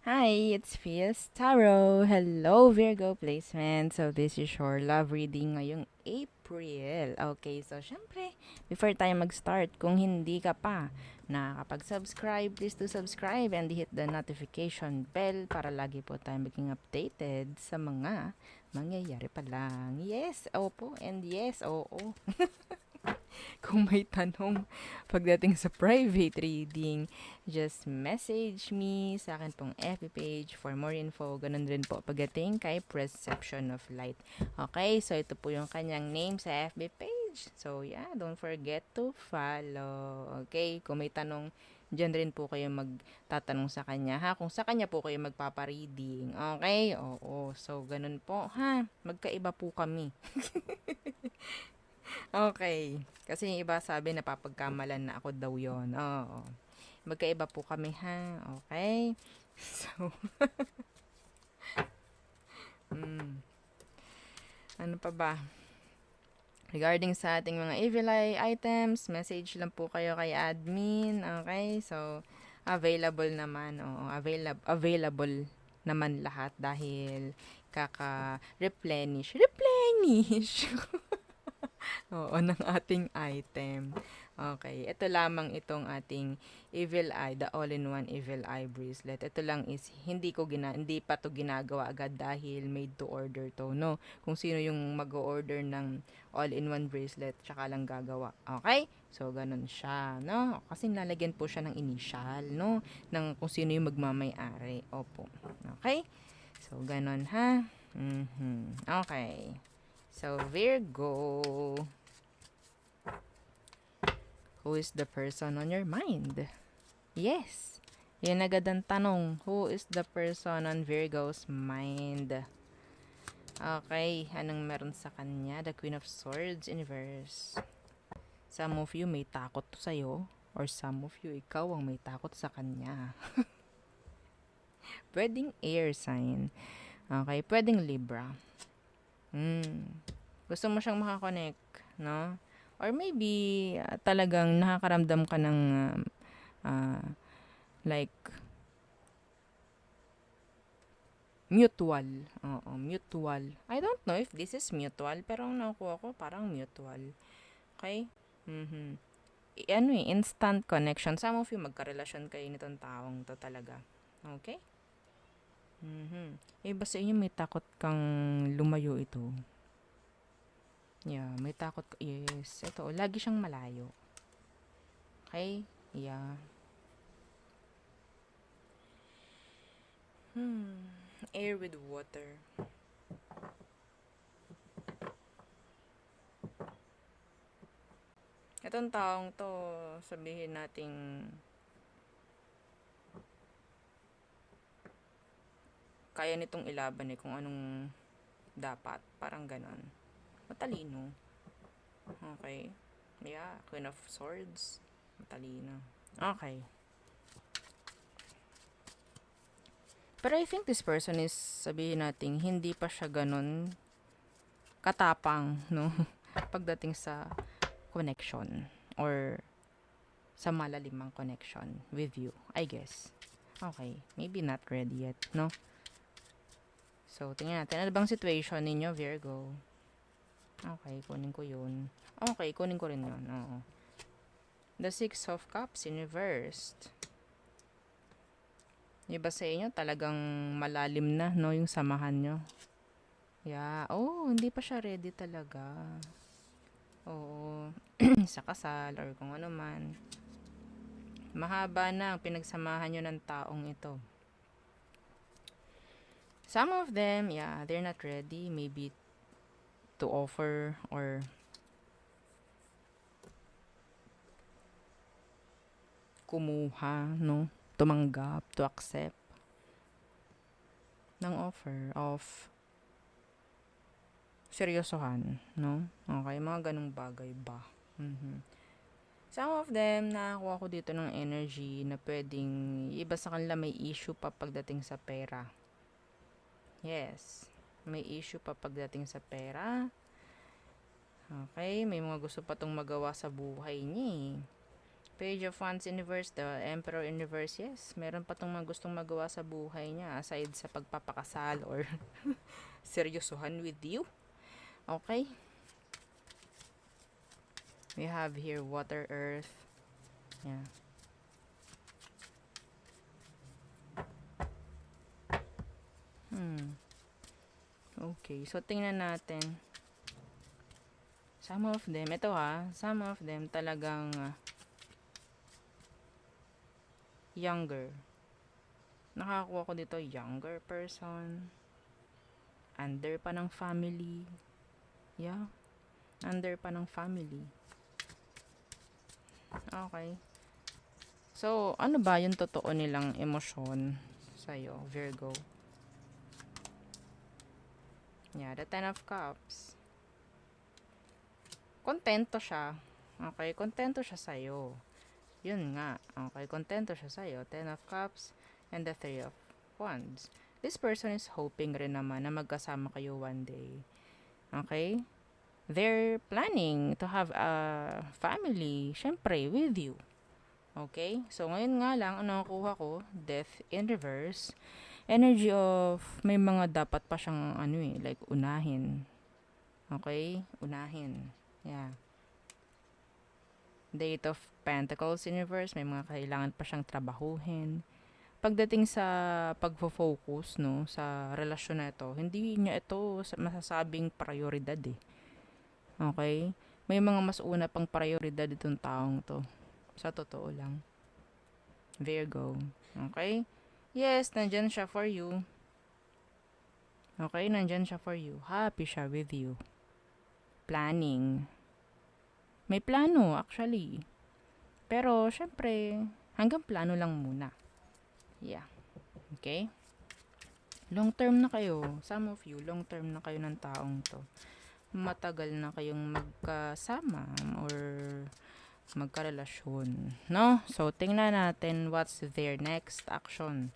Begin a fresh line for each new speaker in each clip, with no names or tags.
Hi, it's Fias Tarot. Hello, Virgo placement. So, this is your love reading ngayong April. Okay, so syempre, before tayo mag-start, kung hindi ka pa nakakapag-subscribe, please do subscribe and hit the notification bell para lagi po tayo maging updated sa mga mangyayari pa lang. Yes, opo, and yes, oo. Kung may tanong pagdating sa private reading, just message me sa akin pong FB page for more info. Ganun rin po pagdating kay Perception of Light. Okay, so ito po yung kanyang name sa FB page. So yeah, don't forget to follow. Okay, kung may tanong, dyan rin po kayo magtatanong sa kanya ha. Kung sa kanya po kayo magpapareading. Okay, oo. So ganun po ha. Magkaiba po kami. Okay. Kasi yung iba sabi napapagkamalan na ako daw yon. Oo. Magkaiba po kami ha. Okay? So, mm, ano pa ba? Regarding sa ating mga evil eye items, message lang po kayo kay admin. Okay? So, available naman. Oo, available naman lahat dahil kaka-replenish. Replenish! Oo, ng ating item. Okay, ito lamang itong ating Evil Eye, the all-in-one Evil Eye bracelet. Ito lang is hindi pa to ginagawa agad dahil made to order to, no? Kung sino yung mag-order ng all-in-one bracelet, tsaka lang gagawa. Okay? So, ganun siya, no? Kasi lalagyan po siya ng initial, no? Ng kung sino yung magmamay-ari. Opo. Okay? So, ganun, ha? Okay. So, Virgo. Who is the person on your mind? Yes. Yan agad ang tanong. Who is the person on Virgo's mind? Okay, anong meron sa kanya? The Queen of Swords in reverse. Some of you may takot to sa'yo, or some of you, ikaw ang may takot sa kanya. Pwedeng air sign. Okay, pwedeng Libra. Gusto mo siyang makakonect, no? Or maybe, talagang nakakaramdam ka ng, uh, like, mutual. Oo, mutual. I don't know if this is mutual, pero ang nakuha ko parang mutual. Okay? Mhm. Ano instant connection. Some of you magkarelasyon kayo nitong taong to talaga. Okay? Iba sa inyo may takot kang lumayo ito. Yeah, may takot. Yes, ito. Lagi siyang malayo. Okay? Yeah. Air with water. Itong taong to, sabihin nating kaya nitong ilaban kung anong dapat. Parang ganon. Matalino. Okay. Yeah, Queen of Swords. Matalino. Okay. Pero I think this person is, sabihin natin, hindi pa siya ganon katapang, no? Pagdating sa connection or sa malalimang connection with you, I guess. Okay, maybe not ready yet, no? So, tingnan natin. Ano bang situation ninyo, Virgo? Okay, kunin ko yun. Okay, kunin ko rin yun. Oo. The Six of Cups in reversed. Iba sa inyo, talagang malalim na, no, yung samahan nyo. Yeah. Oh, hindi pa siya ready talaga. Oo. Sa kasal or kung ano man. Mahaba na ang pinagsamahan nyo ng taong ito. Some of them, yeah, they're not ready. Maybe to offer or kumuha, no? Tumanggap, to accept ng offer of seryosohan, no? Okay, mga ganong bagay ba? Some of them, nakakuha ko dito ng energy na pwedeng iba sa kanila may issue pa pagdating sa pera. Yes, may issue pa pagdating sa pera. Okay, may mga gusto pa tong magawa sa buhay niya. Page of Wands Universe, the Emperor Universe, yes. Meron pa tong mga gustong magawa sa buhay niya aside sa pagpapakasal or seryosohan with you. Okay? We have here Water, Earth. Yeah. Okay, so tingnan natin. Some of them, ito some of them talagang younger. Nakakuha ko dito, younger person. Under pa ng family. Yeah. Under pa ng family. Okay. So, ano ba yung totoo nilang emosyon sa'yo, Virgo? Yeah, the Ten of Cups. Kontento siya. Okay, kontento siya sa'yo. Yun nga. Okay, kontento siya sa'yo. Ten of Cups and the Three of Wands. This person is hoping rin naman na magkasama kayo one day. Okay? They're planning to have a family, syempre, with you. Okay? So, ngayon nga lang, ang nakukuha ko, Death in Reverse. Energy of, may mga dapat pa siyang, like, unahin. Okay? Unahin. Yeah. Eight of Pentacles Universe, may mga kailangan pa siyang trabahuhin. Pagdating sa pagfo-focus, no, sa relasyon na ito, hindi niya ito masasabing prioridad eh. Okay? May mga mas una pang prioridad itong taong to. Sa totoo lang. Virgo. Okay? Yes, nandyan siya for you. Okay, nandyan siya for you. Happy siya with you. Planning. May plano, actually. Pero, syempre, hanggang plano lang muna. Yeah. Okay? Long term na kayo. Some of you, long term na kayo ng taong to. Matagal na kayong magkasama or magkarelasyon. No? So, tingnan natin what's their next action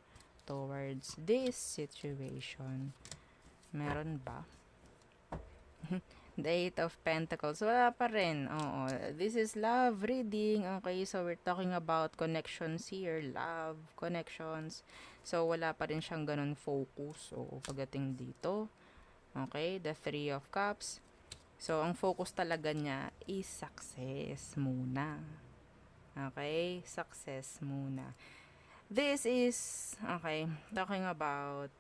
towards this situation. Meron ba? The Eight of Pentacles. Wala pa rin. Oo. This is love reading. Okay, so we're talking about connections here. Love, connections. So, wala pa rin siyang ganun focus. So, pagdating dito. Okay, the Three of Cups. So, ang focus talaga niya is success muna. Okay, success muna. This is, okay, talking about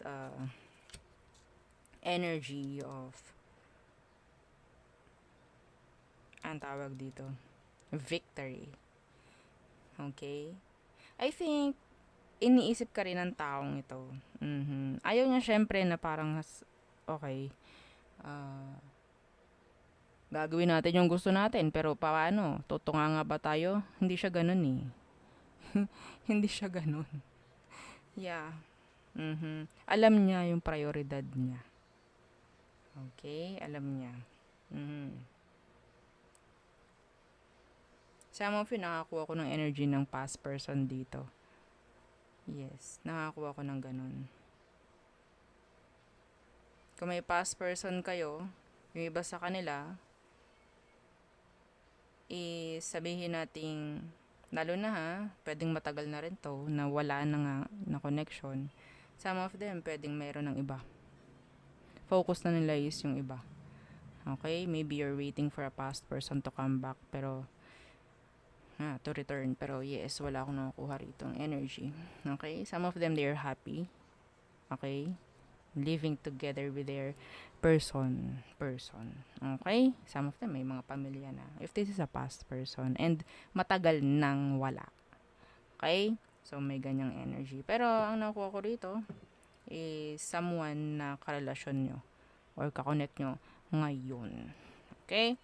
energy of ang tawag dito, victory. Okay? I think, iniisip ka rin ng taong ito. Ayaw niya syempre na parang, okay, gagawin natin yung gusto natin, pero paano? Tutunga nga ba tayo? Hindi siya ganun eh. Hindi siya ganun. Yeah. Alam niya yung prioridad niya. Okay? Alam niya. Some of you, nakakuha ko ng energy ng past person dito. Yes, nakakuha ko ng ganun. Kung may past person kayo, yung iba sa kanila, sabihin nating, lalo na pwedeng matagal na rin to, na wala na nga na connection. Some of them, pwedeng meron ng iba. Focus na nila is yung iba. Okay? Maybe you're waiting for a past person to come back, pero to return. Pero yes, wala akong nakukuha rito ng energy. Okay? Some of them, they're happy. Okay? Living together with their person. Okay? Some of them, may mga pamilya na. If this is a past person, and matagal nang wala. Okay? So, may ganyang energy. Pero, ang nakuha ko rito, is someone na karelasyon nyo, or kakonect nyo ngayon. Okay?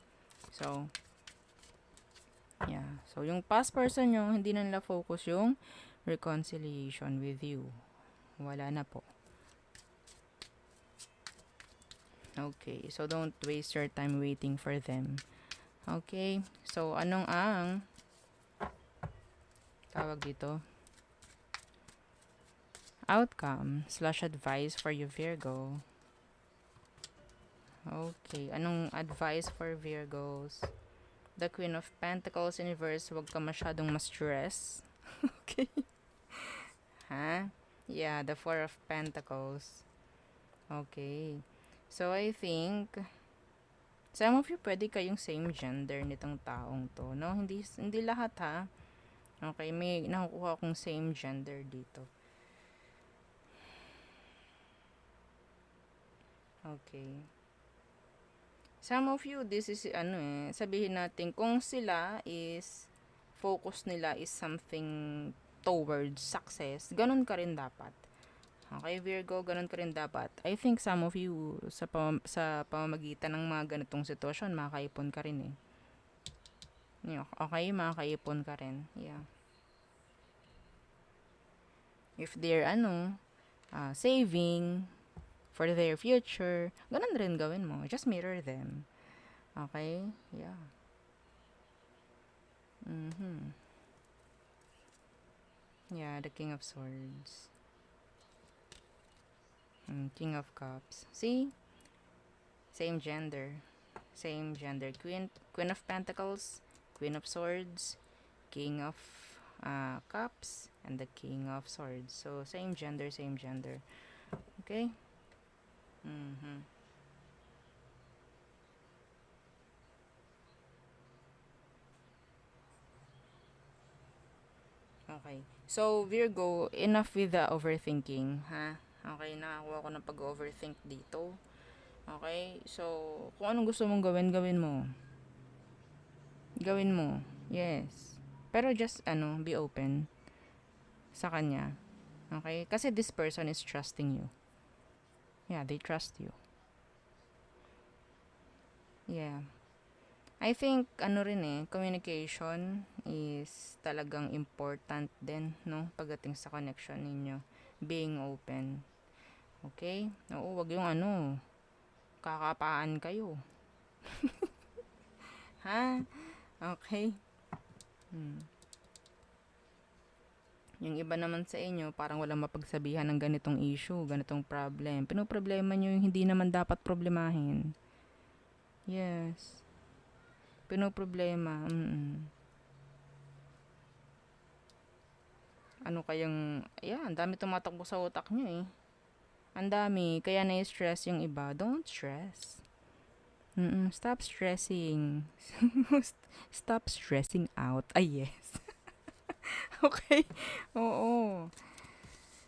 So, yeah. So, yung past person nyo, hindi na nila focus yung reconciliation with you. Wala na po. Okay. So, don't waste your time waiting for them. Okay. So, anong ang tawag dito? Outcome/advice for you, Virgo. Okay. Anong advice for Virgos? The Queen of Pentacles in reverse, huwag ka masyadong ma-stress. Okay. Ha? Yeah, the Four of Pentacles. Okay. So, I think, some of you pwede kayong same gender nitong taong to, no? Hindi lahat, ha? Okay, may nakukuha akong same gender dito. Okay. Some of you, this is, sabihin natin, kung sila is, focus nila is something towards success, ganun ka rin dapat. Okay, Virgo, ganun ka rin dapat. I think some of you, sa pamamagitan ng mga ganitong sitwasyon, makakaipon ka rin eh. Okay, makakaipon ka rin. Yeah. If they're, saving, for their future, ganun rin gawin mo. Just mirror them. Okay? Yeah. Yeah, the King of Swords. King of Cups. See? Same gender. Same gender. Queen of Pentacles, Queen of Swords, King of Cups, and the King of Swords. So, same gender, same gender. Okay? Okay. So, Virgo, enough with the overthinking, ha? Okay, nakakuha ko ng pag-overthink dito. Okay? So, kung anong gusto mong gawin, gawin mo. Gawin mo. Yes. Pero just, be open sa kanya. Okay? Kasi this person is trusting you. Yeah, they trust you. Yeah. I think, communication is talagang important din, no? Pagdating sa connection ninyo. Being open. Okay? Oo, wag yung kakapaan kayo. Ha? Okay? Yung iba naman sa inyo, parang walang mapagsabihan ng ganitong issue, ganitong problem. Pinoproblema nyo yung hindi naman dapat problemahin. Yes. Pinoproblema. Ang dami tumatakbo sa utak nyo eh. Ang dami, kaya na-stress yung iba. Don't stress. Stop stressing. Stop stressing out. Ay, yes. Okay. Oo.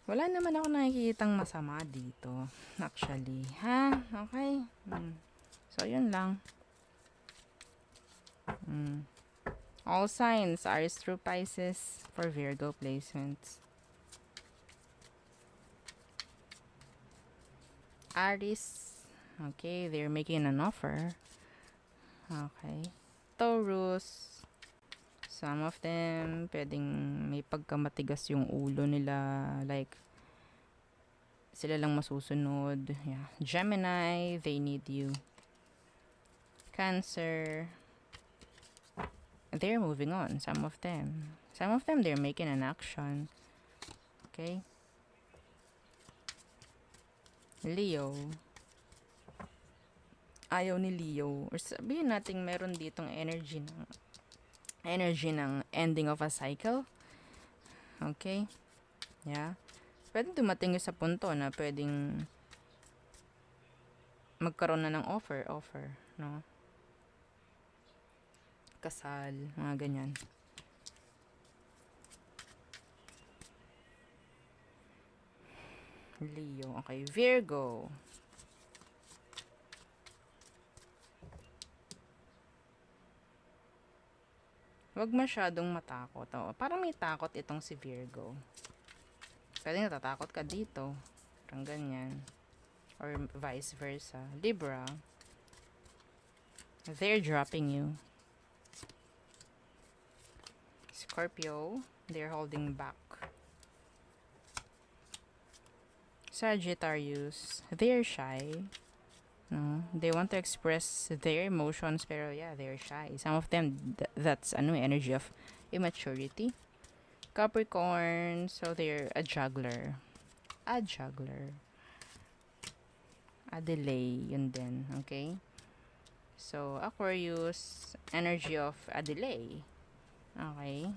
Wala naman ako nakikitang masama dito. Actually. Ha? Okay. So, yun lang. All signs are true Pisces for Virgo placements. Aries. Okay, they're making an offer. Okay. Taurus. Some of them, pwedeng may pagkamatigas yung ulo nila. Like, sila lang masusunod. Yeah. Gemini, they need you. Cancer, they're moving on. Some of them, they're making an action. Okay. Leo, ayaw ni Leo. Or sabihin natin meron ditong energy ng ending of a cycle. Okay. Yeah. Pwedeng dumating sa punto na pwedeng magkaroon na ng offer, no? Kasal, mga ganyan. Leo. Okay, Virgo. Huwag masyadong matakot. Parang may takot itong si Virgo. Pwede natatakot ka dito. Parang ganyan. Or vice versa. Libra. They're dropping you. Scorpio. They're holding back. Sagittarius. They're shy. No, they want to express their emotions, pero yeah, they're shy. Some of them, that's energy of immaturity. Capricorn, so they're a juggler. A delay, yun din, okay? So, Aquarius, energy of a delay. Okay.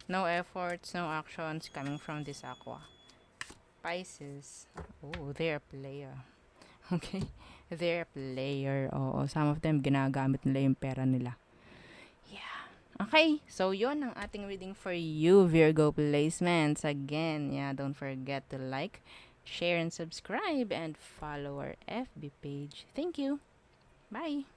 No efforts, no actions coming from this Aqua. Pisces. Oh, they're a player. Okay? They're a player. Oo, some of them ginagamit nila yung pera nila. Yeah. Okay, so yon ang ating reading for you, Virgo placements. Again, yeah, don't forget to like, share, and subscribe, and follow our FB page. Thank you. Bye.